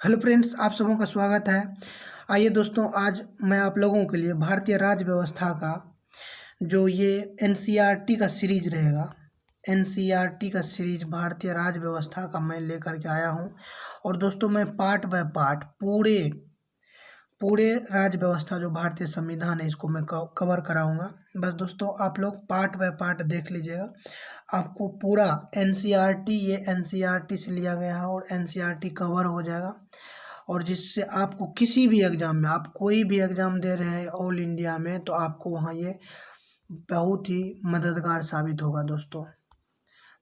Hello friends, आप सबों का स्वागत है। आइए दोस्तों, आज मैं आप लोगों के लिए भारतीय राज्य व्यवस्था का जो ये एनसीईआरटी का सीरीज रहेगा, एनसीईआरटी का सीरीज भारतीय राज्य व्यवस्था का मैं लेकर के आया हूँ। और दोस्तों, मैं पार्ट बाय पार्ट पूरे पूरे राज्य व्यवस्था जो भारतीय संविधान है इसको मैं कवर कराऊंगा। बस दोस्तों, आप लोग पार्ट बाय पार्ट देख लीजिएगा, आपको पूरा एनसीईआरटी ये एनसीईआरटी से लिया गया है और एनसीईआरटी कवर हो जाएगा। और जिससे आपको किसी भी एग्ज़ाम में, आप कोई भी एग्ज़ाम दे रहे हैं ऑल इंडिया में, तो आपको वहाँ ये बहुत ही मददगार साबित होगा दोस्तों।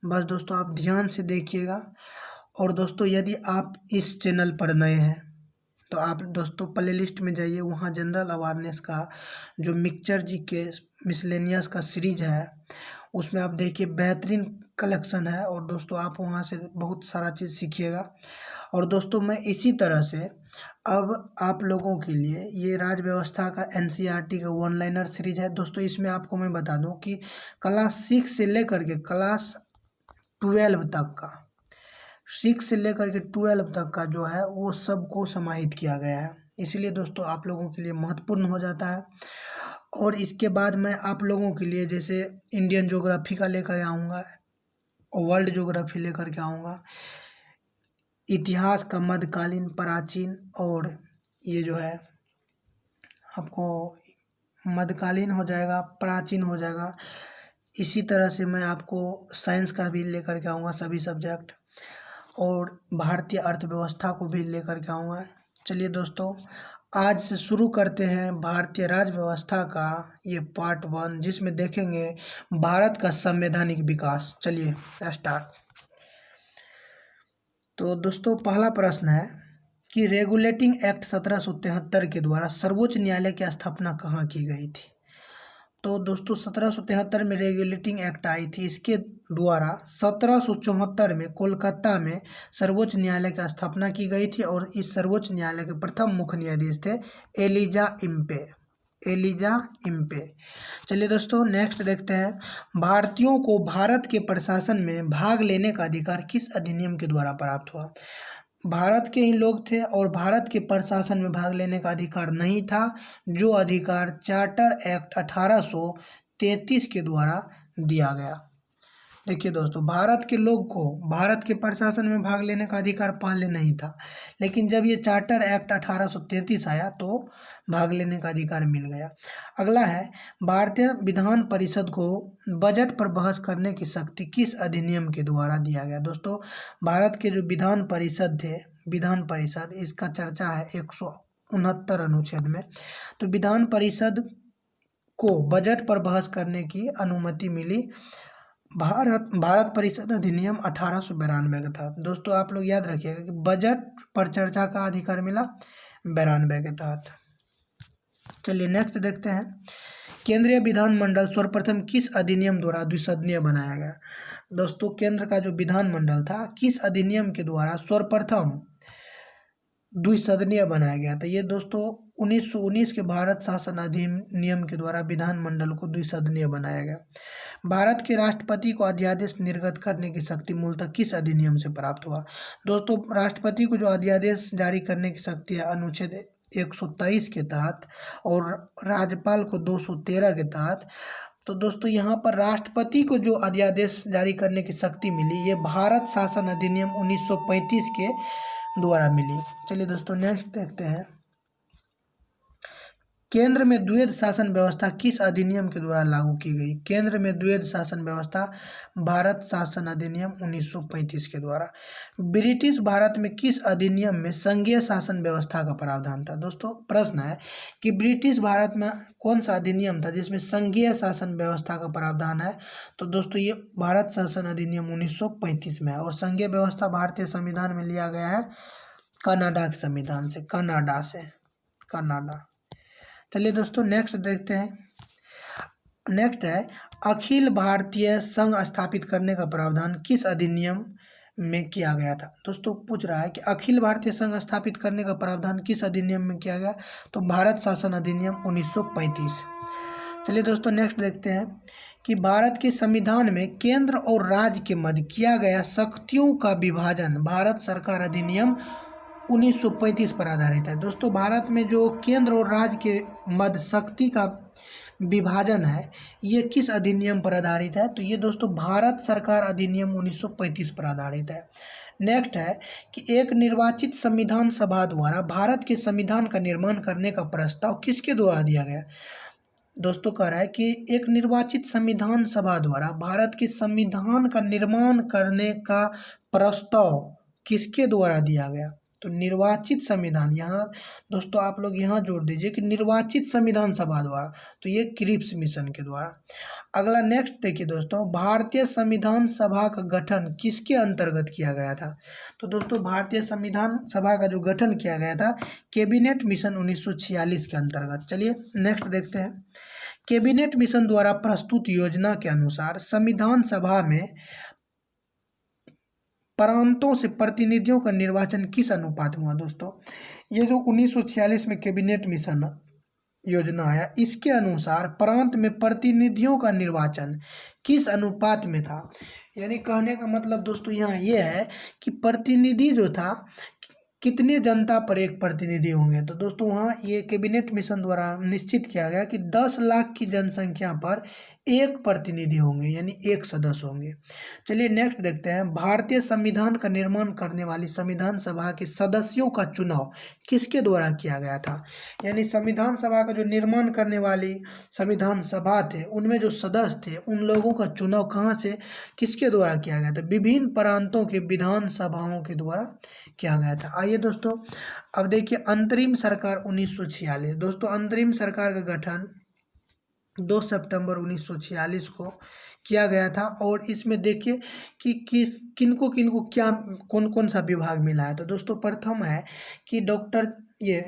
बस दोस्तों, आप ध्यान से देखिएगा। और दोस्तों, यदि आप इस चैनल पर नए हैं तो आप दोस्तों प्ले लिस्ट में जाइए, वहाँ जनरल अवेयरनेस का जो मिक्सचर जी के मिसलेनियस का सीरीज है उसमें आप देखिए बेहतरीन कलेक्शन है। और दोस्तों, आप वहाँ से बहुत सारा चीज़ सीखिएगा। और दोस्तों, मैं इसी तरह से अब आप लोगों के लिए ये राज्य व्यवस्था का एनसीईआरटी का वन लाइनर सीरीज है दोस्तों। इसमें आपको मैं बता दूं कि क्लास 6 से लेकर के क्लास 12 तक का, 6 से लेकर के 12 तक का जो है वो सबको समाहित किया गया है। इसलिए दोस्तों, आप लोगों के लिए महत्वपूर्ण हो जाता है। और इसके बाद मैं आप लोगों के लिए जैसे इंडियन ज्योग्राफी का लेकर आऊँगा, वर्ल्ड ज्योग्राफी लेकर के आऊँगा, इतिहास का मध्यकालीन, प्राचीन, और ये जो है आपको मध्यकालीन हो जाएगा, प्राचीन हो जाएगा। इसी तरह से मैं आपको साइंस का भी लेकर के आऊँगा सभी सब्जेक्ट, और भारतीय अर्थव्यवस्था को भी लेकर के आऊँगा। चलिए दोस्तों, आज से शुरू करते हैं भारतीय राज्य व्यवस्था का ये पार्ट 1, जिसमें देखेंगे भारत का संवैधानिक विकास। चलिए स्टार्ट। तो दोस्तों, पहला प्रश्न है कि रेगुलेटिंग एक्ट 1773 के द्वारा सर्वोच्च न्यायालय की स्थापना कहाँ की गई थी। तो दोस्तों, 1773 में रेगुलेटिंग एक्ट आई थी। इसके द्वारा 1774 में कोलकाता में सर्वोच्च न्यायालय की स्थापना की गई थी। और इस सर्वोच्च न्यायालय के प्रथम मुख्य न्यायाधीश थे एलिजा इम्पे, एलिजा इम्पे। चलिए दोस्तों, नेक्स्ट देखते हैं, भारतीयों को भारत के प्रशासन में भाग लेने का अधिकार किस अधिनियम के द्वारा प्राप्त हुआ। भारत के ही लोग थे और भारत के प्रशासन में भाग लेने का अधिकार नहीं था, जो अधिकार चार्टर एक्ट 1833 के द्वारा दिया गया। देखिए दोस्तों, भारत के लोग को भारत के प्रशासन में भाग लेने का अधिकार पहले नहीं था, लेकिन जब ये चार्टर एक्ट 1833 आया तो भाग लेने का अधिकार मिल गया। अगला है, भारतीय विधान परिषद को बजट पर बहस करने की शक्ति किस अधिनियम के द्वारा दिया गया। दोस्तों, भारत के जो विधान परिषद थे, विधान परिषद, इसका चर्चा है 169 अनुच्छेद में। तो विधान परिषद को बजट पर बहस करने की अनुमति मिली भारत परिषद अधिनियम 1892 का था। दोस्तों, आप लोग याद रखिएगा कि बजट पर चर्चा का अधिकार मिला 92 के तहत। चलिए नेक्स्ट देखते हैं, केंद्रीय विधानमंडल सर्वप्रथम किस अधिनियम द्वारा द्विसदनीय बनाया गया। दोस्तों, केंद्र का जो विधानमंडल था किस अधिनियम के द्वारा सर्वप्रथम द्विसदनीय बनाया गया था। ये दोस्तों 1919 के भारत शासन अधिनियम के द्वारा विधानमंडल को द्विसदनीय बनाया गया। भारत के राष्ट्रपति को अध्यादेश निर्गत करने की शक्ति मूलतः किस अधिनियम से प्राप्त हुआ। दोस्तों, राष्ट्रपति को जो अध्यादेश जारी करने की शक्ति है अनुच्छेद 123 के तहत और राज्यपाल को 213 के तहत। तो दोस्तों, यहाँ पर राष्ट्रपति को जो अध्यादेश जारी करने की शक्ति मिली, ये भारत शासन अधिनियम 1935 के द्वारा मिली। चलिए दोस्तों, नेक्स्ट देखते हैं, केंद्र में द्वैध शासन व्यवस्था किस अधिनियम के द्वारा लागू की गई। केंद्र में द्वैध शासन व्यवस्था भारत शासन अधिनियम 1935 के द्वारा। ब्रिटिश भारत में किस अधिनियम में संघीय शासन व्यवस्था का प्रावधान था। दोस्तों, प्रश्न है कि ब्रिटिश भारत में कौन सा अधिनियम था जिसमें संघीय शासन व्यवस्था का प्रावधान है। तो दोस्तों, ये भारत शासन अधिनियम 1935 में है। और संघीय व्यवस्था भारतीय संविधान में लिया गया है कनाडा के संविधान से, कनाडा से, कनाडा। चलिए दोस्तों, नेक्स्ट देखते हैं, नेक्स्ट है, अखिल भारतीय संघ स्थापित करने का प्रावधान किस अधिनियम में किया गया था। दोस्तों, पूछ रहा है कि अखिल भारतीय संघ स्थापित करने का प्रावधान किस अधिनियम में किया गया। तो भारत शासन अधिनियम 1935। चलिए दोस्तों, नेक्स्ट देखते हैं कि भारत के संविधान में केंद्र और राज्य के मध्य किया गया शक्तियों का विभाजन भारत सरकार अधिनियम 1935 पर आधारित है। दोस्तों भारत में जो केंद्र और राज्य के मध्य शक्ति का विभाजन है ये किस अधिनियम पर आधारित है? तो ये दोस्तों भारत सरकार अधिनियम 1935 पर आधारित है। नेक्स्ट है कि एक निर्वाचित संविधान सभा द्वारा भारत के संविधान का निर्माण करने का प्रस्ताव किसके द्वारा दिया गया? दोस्तों कह रहा है कि एक निर्वाचित संविधान सभा द्वारा भारत के संविधान का निर्माण करने का प्रस्ताव किसके द्वारा दिया गया? तो निर्वाचित संविधान, यहाँ दोस्तों आप लोग यहाँ जोड़ दीजिए कि निर्वाचित संविधान सभा द्वारा, तो ये क्रिप्स मिशन के द्वारा। अगला नेक्स्ट देखिए दोस्तों, भारतीय संविधान सभा का गठन किसके अंतर्गत किया गया था? तो दोस्तों भारतीय संविधान सभा का जो गठन किया गया था कैबिनेट मिशन 1946 के अंतर्गत। चलिए नेक्स्ट देखते हैं। कैबिनेट मिशन द्वारा प्रस्तुत योजना के अनुसार संविधान सभा में प्रांतों से प्रतिनिधियों का निर्वाचन किस अनुपात में हुआ? दोस्तों ये जो 1946 में कैबिनेट मिशन योजना आया, इसके अनुसार प्रांत में प्रतिनिधियों का निर्वाचन किस अनुपात में था? यानी कहने का मतलब दोस्तों यहाँ ये है कि प्रतिनिधि जो था कितने जनता पर एक प्रतिनिधि होंगे। तो दोस्तों वहाँ ये कैबिनेट मिशन द्वारा निश्चित किया गया कि 10 लाख की जनसंख्या पर एक प्रतिनिधि होंगे, यानी एक सदस्य होंगे। चलिए नेक्स्ट देखते हैं। भारतीय संविधान का निर्माण करने वाली संविधान सभा के सदस्यों का चुनाव किसके द्वारा किया गया था? यानी संविधान सभा का जो निर्माण करने वाली संविधान सभा थे उनमें जो सदस्य थे उन लोगों का चुनाव कहाँ से किसके द्वारा किया गया था? विभिन्न प्रांतों के विधान सभाओं के द्वारा किया गया था। आइए दोस्तों अब देखिए अंतरिम सरकार 1946। दोस्तों अंतरिम सरकार का गठन 2 सितंबर 1946 को किया गया था और इसमें देखिए कि किनको किनको क्या कौन कौन सा विभाग मिला है। तो दोस्तों प्रथम है कि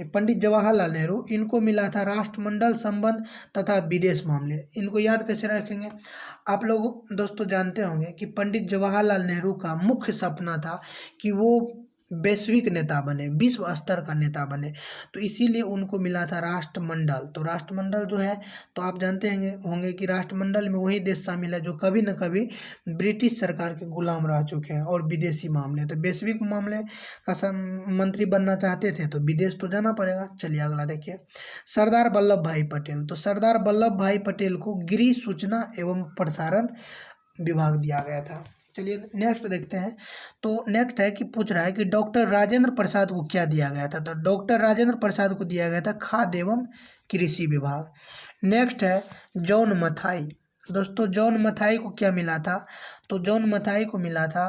पंडित जवाहरलाल नेहरू, इनको मिला था राष्ट्रमंडल संबंध तथा विदेश मामले। इनको याद कैसे रखेंगे? आप लोग दोस्तों जानते होंगे कि पंडित जवाहरलाल नेहरू का मुख्य सपना था कि वो वैश्विक नेता बने, विश्व स्तर का नेता बने, तो इसीलिए उनको मिला था राष्ट्रमंडल। तो राष्ट्रमंडल जो है तो आप जानते होंगे कि राष्ट्रमंडल में वही देश शामिल है जो कभी न कभी ब्रिटिश सरकार के गुलाम रह चुके हैं। और विदेशी मामले, तो वैश्विक मामले का मंत्री बनना चाहते थे तो विदेश तो जाना पड़ेगा। चलिए अगला देखिए, सरदार वल्लभ भाई पटेल। तो सरदार वल्लभ भाई पटेल को गृह सूचना एवं प्रसारण विभाग दिया गया था। चलिए नेक्स्ट देखते हैं। तो नेक्स्ट है कि पूछ रहा है कि डॉक्टर राजेंद्र प्रसाद को क्या दिया गया था? तो डॉक्टर राजेंद्र प्रसाद को दिया गया था खाद्य एवं कृषि विभाग। नेक्स्ट है जॉन मथाई। दोस्तों जॉन मथाई को क्या मिला था? तो जॉन मथाई को मिला था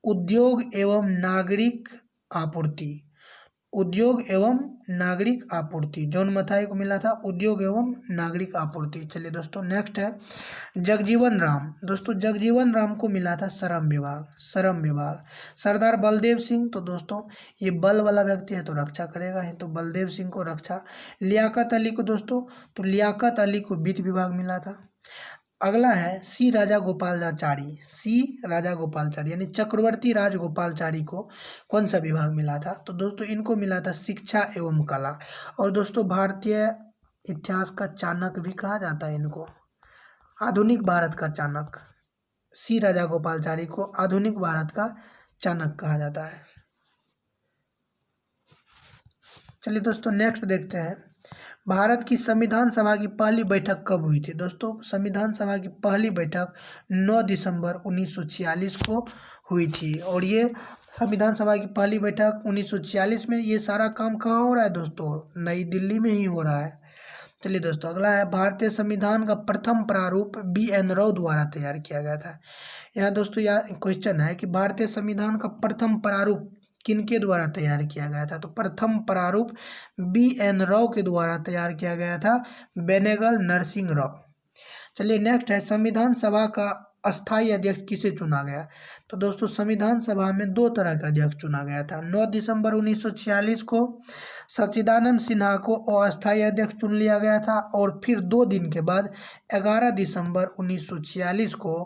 उद्योग एवं नागरिक आपूर्ति। उद्योग एवं नागरिक आपूर्ति, जॉन मथाई को मिला था उद्योग एवं नागरिक आपूर्ति। चलिए दोस्तों नेक्स्ट है जगजीवन राम। दोस्तों जगजीवन राम को मिला था श्रम विभाग। श्रम विभाग। सरदार बलदेव सिंह, तो दोस्तों ये बल वाला व्यक्ति है तो रक्षा करेगा ही, तो बलदेव सिंह को रक्षा। लियाकत अली को दोस्तों, तो लियाकत अली को वित्त विभाग मिला था। अगला है सी राजा गोपालाचारी। सी राजा गोपालाचारी यानी चक्रवर्ती राजगोपालाचारी को कौन सा विभाग मिला था? तो दोस्तों इनको मिला था शिक्षा एवं कला। और दोस्तों भारतीय इतिहास का चाणक्य भी कहा जाता है इनको, आधुनिक भारत का चाणक्य। सी राजा गोपालाचारी को आधुनिक भारत का चाणक्य कहा जाता है। चलिए दोस्तों नेक्स्ट देखते हैं, भारत की संविधान सभा की पहली बैठक कब हुई थी? दोस्तों संविधान सभा की पहली बैठक 9 दिसंबर 1946 को हुई थी। और ये संविधान सभा की पहली बैठक 1946 में, ये सारा काम कहाँ हो रहा है दोस्तों? नई दिल्ली में ही हो रहा है। चलिए दोस्तों अगला है भारतीय संविधान का प्रथम प्रारूप BN राव द्वारा तैयार किया गया था। यहाँ दोस्तों क्वेश्चन है कि भारतीय संविधान का प्रथम प्रारूप किनके द्वारा तैयार किया गया था? तो प्रथम प्रारूप BN राव के द्वारा तैयार किया गया था, बेनेगल नरसिंह राव। चलिए नेक्स्ट है संविधान सभा का अस्थायी अध्यक्ष किसे चुना गया? तो दोस्तों संविधान सभा में 2 तरह का अध्यक्ष चुना गया था। 9 दिसंबर 1946 को सच्चिदानंद सिन्हा को अस्थायी अध्यक्ष चुन लिया गया था और फिर 2 दिन के बाद 11 दिसंबर 1946 को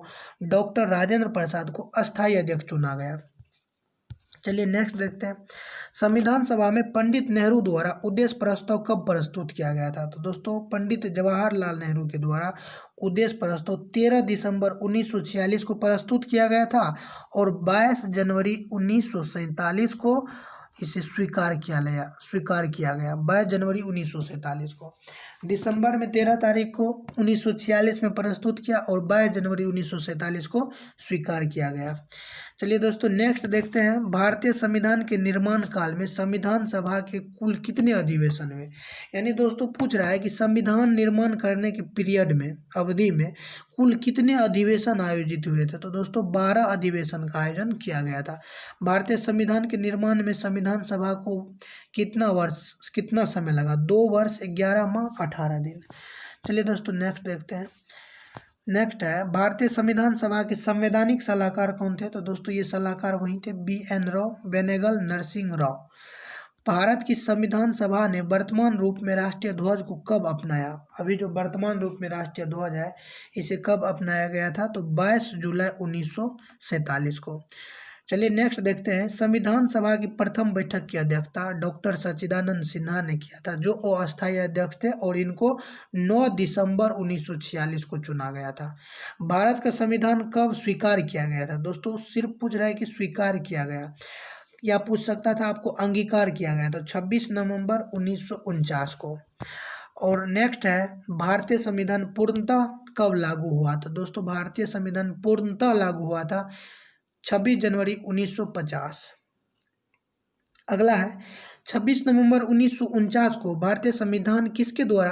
डॉक्टर राजेंद्र प्रसाद को अस्थायी अध्यक्ष चुना गया। चलिए नेक्स्ट देखते हैं, संविधान सभा में पंडित नेहरू द्वारा उद्देश्य प्रस्ताव कब प्रस्तुत किया गया था? तो दोस्तों पंडित जवाहरलाल नेहरू के द्वारा उद्देश्य प्रस्ताव 13 दिसंबर 1946 को प्रस्तुत किया गया था और 22 जनवरी 1947 को इसे स्वीकार किया गया 22 जनवरी 1947 को। दिसंबर में 13 तारीख को 1946 में प्रस्तुत किया और 22 जनवरी 1947 को स्वीकार किया गया। चलिए दोस्तों नेक्स्ट देखते हैं, भारतीय संविधान के निर्माण काल में संविधान सभा के कुल कितने अधिवेशन हुए। यानी दोस्तों पूछ रहा है कि संविधान निर्माण करने के पीरियड में, अवधि में कुल कितने अधिवेशन आयोजित हुए थे। तो दोस्तों 12 अधिवेशन का आयोजन किया गया था। भारतीय संविधान के निर्माण में संविधान सभा को कितना समय लगा, 2 वर्ष 11 माह 18 दिन। चलिए दोस्तों नेक्स्ट देखते हैं। नेक्स्ट है, भारतीय संविधान सभा के संवैधानिक सलाहकार कौन थे। तो दोस्तों ये सलाहकार वही थे, BN राव, बेनेगल नरसिंह राव। भारत की संविधान सभा ने वर्तमान रूप में राष्ट्रीय ध्वज को कब अपनाया। अभी जो वर्तमान रूप में राष्ट्रीय ध्वज है इसे कब अपनाया गया था, तो 22 जुलाई 1947 को। चलिए नेक्स्ट देखते हैं, संविधान सभा की प्रथम बैठक की अध्यक्षता डॉक्टर सच्चिदानंद सिन्हा ने किया था, जो अस्थायी अध्यक्ष थे और इनको 9 दिसंबर 1946 को चुना गया था। भारत का संविधान कब स्वीकार किया गया था। दोस्तों सिर्फ पूछ रहा है कि स्वीकार किया गया, या पूछ सकता था आपको अंगीकार किया गया, तो 26 नवंबर 1949 को। और नेक्स्ट है, भारतीय संविधान पूर्णतः कब लागू हुआ था। दोस्तों भारतीय संविधान पूर्णतः लागू हुआ था 26 जनवरी 1950। अगला है, 26 नवंबर 1949 को भारतीय संविधान किसके द्वारा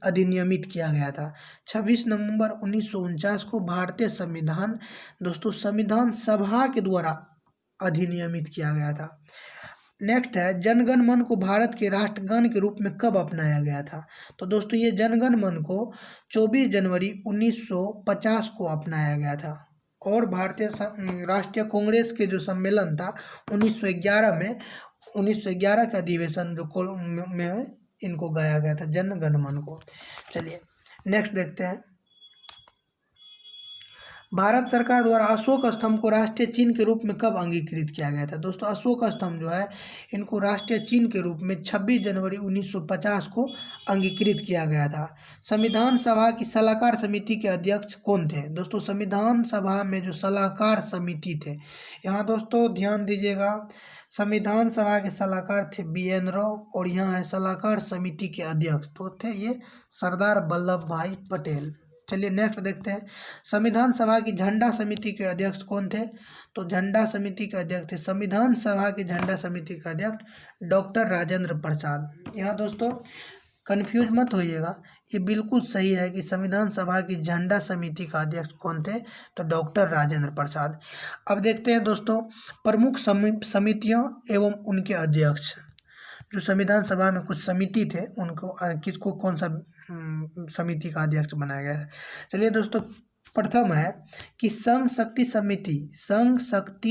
अधिनियमित किया गया था। 26 नवंबर 1949 को भारतीय संविधान दोस्तों संविधान सभा के द्वारा अधिनियमित किया गया था। नेक्स्ट है, जनगण मन को भारत के राष्ट्रगान के रूप में कब अपनाया गया था। तो दोस्तों ये जनगण मन को 24 जनवरी 1950 को अपनाया गया था। और भारतीय राष्ट्रीय कांग्रेस के जो सम्मेलन था 1911 का अधिवेशन जो में इनको गाया गया था जन गण मन को। चलिए नेक्स्ट देखते हैं, भारत सरकार द्वारा अशोक स्तंभ को राष्ट्रीय चिन्ह के रूप में कब अंगीकृत किया गया था। दोस्तों अशोक स्तंभ जो है इनको राष्ट्रीय चिन्ह के रूप में 26 जनवरी 1950 को अंगीकृत किया गया था। संविधान सभा की सलाहकार समिति के अध्यक्ष कौन थे। दोस्तों संविधान सभा में जो सलाहकार समिति थे, यहाँ दोस्तों ध्यान दीजिएगा, संविधान सभा के सलाहकार थे BN राव और यहाँ है सलाहकार समिति के अध्यक्ष तो थे ये सरदार वल्लभ भाई पटेल। चलिए नेक्स्ट देखते हैं, संविधान सभा की झंडा समिति के अध्यक्ष कौन थे। तो झंडा समिति के अध्यक्ष थे, संविधान सभा के झंडा समिति के अध्यक्ष डॉक्टर राजेंद्र प्रसाद। यहाँ दोस्तों कंफ्यूज मत होइएगा, ये बिल्कुल सही है कि संविधान सभा की झंडा समिति का अध्यक्ष कौन थे, तो डॉक्टर राजेंद्र प्रसाद। अब देखते हैं दोस्तों प्रमुख समितियां एवं उनके अध्यक्ष। जो संविधान सभा में कुछ समिति थे उनको किसको कौन सा समिति का अध्यक्ष बनाया गया है। चलिए दोस्तों प्रथम है कि संघ शक्ति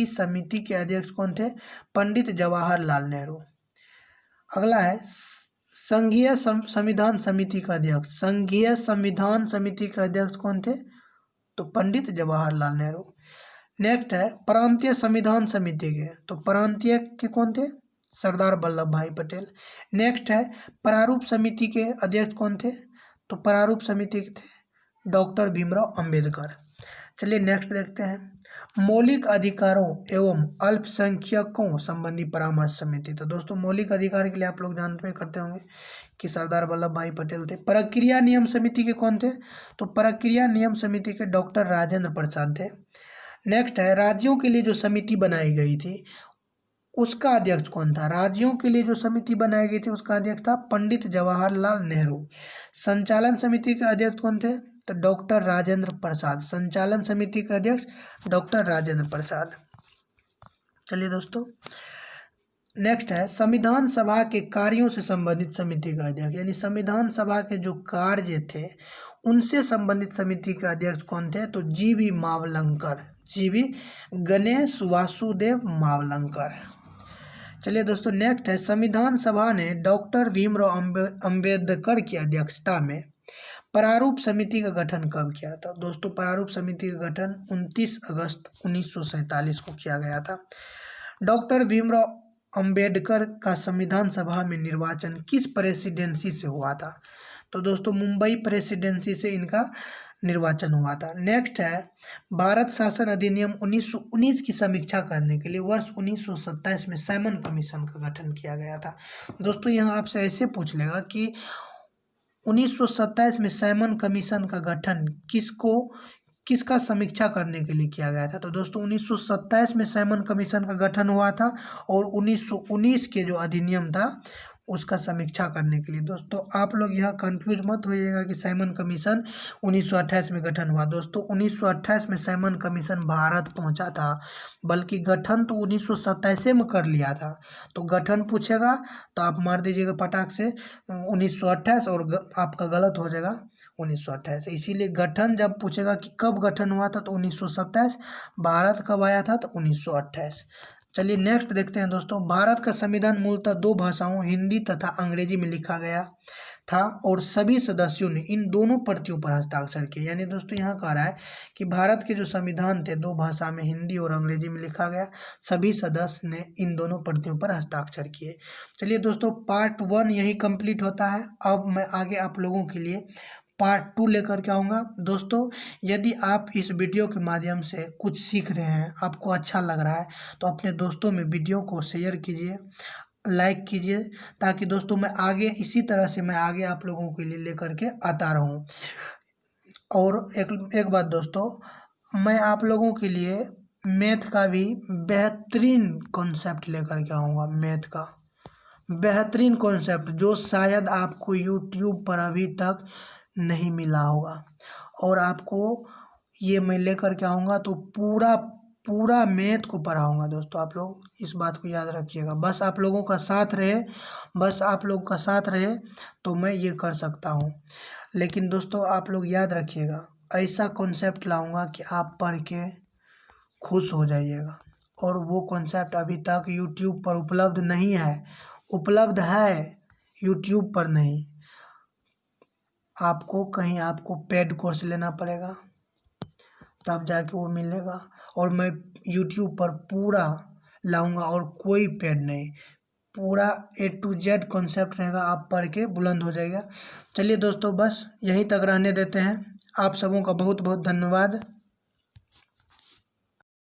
समिति के अध्यक्ष कौन थे, पंडित जवाहरलाल नेहरू। अगला है संघीय संविधान समिति का अध्यक्ष, संघीय संविधान समिति के अध्यक्ष कौन थे, तो पंडित जवाहरलाल नेहरू। नेक्स्ट है प्रांतीय संविधान समिति के, तो प्रांतीय के कौन थे, सरदार वल्लभ भाई पटेल। नेक्स्ट है प्रारूप समिति के अध्यक्ष कौन थे, तो प्रारूप समिति के थे डॉक्टर भीमराव अंबेडकर। चलिए नेक्स्ट देखते हैं मौलिक अधिकारों एवं अल्पसंख्यकों संबंधी परामर्श समिति। तो दोस्तों मौलिक अधिकार के लिए आप लोग जानते करते होंगे कि सरदार वल्लभ भाई पटेल थे। प्रक्रिया नियम समिति के कौन थे, तो प्रक्रिया नियम समिति के डॉक्टर राजेंद्र प्रसाद थे। नेक्स्ट है राज्यों के लिए जो समिति बनाई गई थी उसका अध्यक्ष कौन था। राज्यों के लिए जो समिति बनाई गई थी उसका अध्यक्ष था पंडित जवाहरलाल नेहरू। संचालन समिति के अध्यक्ष कौन थे, तो डॉक्टर राजेंद्र प्रसाद। संचालन समिति के अध्यक्ष डॉक्टर राजेंद्र प्रसाद। चलिए दोस्तों नेक्स्ट है संविधान सभा के कार्यों से संबंधित समिति का अध्यक्ष, यानी संविधान सभा के जो कार्य थे उनसे संबंधित समिति के अध्यक्ष कौन थे, तो GV मावलंकर, GV गणेश वासुदेव मावलंकर। चलिए दोस्तों नेक्स्ट है संविधान सभा ने डॉक्टर भीमराव अंबेडकर की अध्यक्षता में प्रारूप समिति का गठन कब किया था। दोस्तों प्रारूप समिति का गठन 29 अगस्त 1947 को किया गया था। डॉक्टर भीमराव अंबेडकर का संविधान सभा में निर्वाचन किस प्रेसिडेंसी से हुआ था, तो दोस्तों मुंबई प्रेसिडेंसी से इनका निर्वाचन हुआ था। नेक्स्ट है भारत शासन अधिनियम 1919 की समीक्षा करने के लिए वर्ष 1927 में साइमन कमीशन का गठन किया गया था। दोस्तों यहाँ आपसे ऐसे पूछ लेगा कि 1927 में साइमन कमीशन का गठन किसका समीक्षा करने के लिए किया गया था। तो दोस्तों 1927 में साइमन कमीशन का गठन हुआ था और 1919 के जो अधिनियम था उसका समीक्षा करने के लिए। दोस्तों आप लोग यहाँ कंफ्यूज मत होइएगा कि साइमन कमीशन 1928 में गठन हुआ। दोस्तों 1928 में साइमन कमीशन भारत पहुंचा था, बल्कि गठन तो 1927 में कर लिया था। तो गठन पूछेगा तो आप मार दीजिएगा पटाख से 1928 और आपका गलत हो जाएगा 1928। इसीलिए गठन जब पूछेगा कि कब गठन हुआ था तो 1927, भारत कब आया था तो 1928। चलिए नेक्स्ट देखते हैं दोस्तों। भारत का संविधान मूलतः 2 भाषाओं हिंदी तथा अंग्रेजी में लिखा गया था और सभी सदस्यों ने इन दोनों प्रतियों पर हस्ताक्षर किए। यानी दोस्तों यहाँ कह रहा है कि भारत के जो संविधान थे 2 भाषा में हिंदी और अंग्रेजी में लिखा गया, सभी सदस्य ने इन दोनों प्रतियों पर हस्ताक्षर किए। चलिए दोस्तों पार्ट 1 यही कंप्लीट होता है। अब मैं आगे आप लोगों के लिए पार्ट 2 लेकर के आऊँगा। दोस्तों यदि आप इस वीडियो के माध्यम से कुछ सीख रहे हैं, आपको अच्छा लग रहा है, तो अपने दोस्तों में वीडियो को शेयर कीजिए, लाइक कीजिए, ताकि दोस्तों मैं आगे इसी तरह से मैं आगे आप लोगों के लिए लेकर के आता रहूं। और एक बात दोस्तों, मैं आप लोगों के लिए मैथ का भी बेहतरीन कॉन्सेप्ट लेकर के आऊँगा। मैथ का बेहतरीन कॉन्सेप्ट जो शायद आपको यूट्यूब पर अभी तक नहीं मिला होगा, और आपको ये मैं लेकर के आऊँगा तो पूरा मैथ को पढ़ाऊँगा। दोस्तों आप लोग इस बात को याद रखिएगा। बस आप लोगों का साथ रहे, बस आप लोग का साथ रहे तो मैं ये कर सकता हूँ। लेकिन दोस्तों आप लोग याद रखिएगा, ऐसा कॉन्सेप्ट लाऊंगा कि आप पढ़ के खुश हो जाइएगा। और वो कॉन्सेप्ट अभी तक यूट्यूब पर उपलब्ध नहीं है, उपलब्ध है यूट्यूब पर नहीं। आपको पेड कोर्स लेना पड़ेगा, तब जाके वो मिलेगा। और मैं यूट्यूब पर पूरा लाऊंगा और कोई पेड नहीं, पूरा A to Z कॉन्सेप्ट रहेगा, आप पढ़ के बुलंद हो जाएगा। चलिए दोस्तों बस यहीं तक रहने देते हैं। आप सबों का बहुत बहुत धन्यवाद।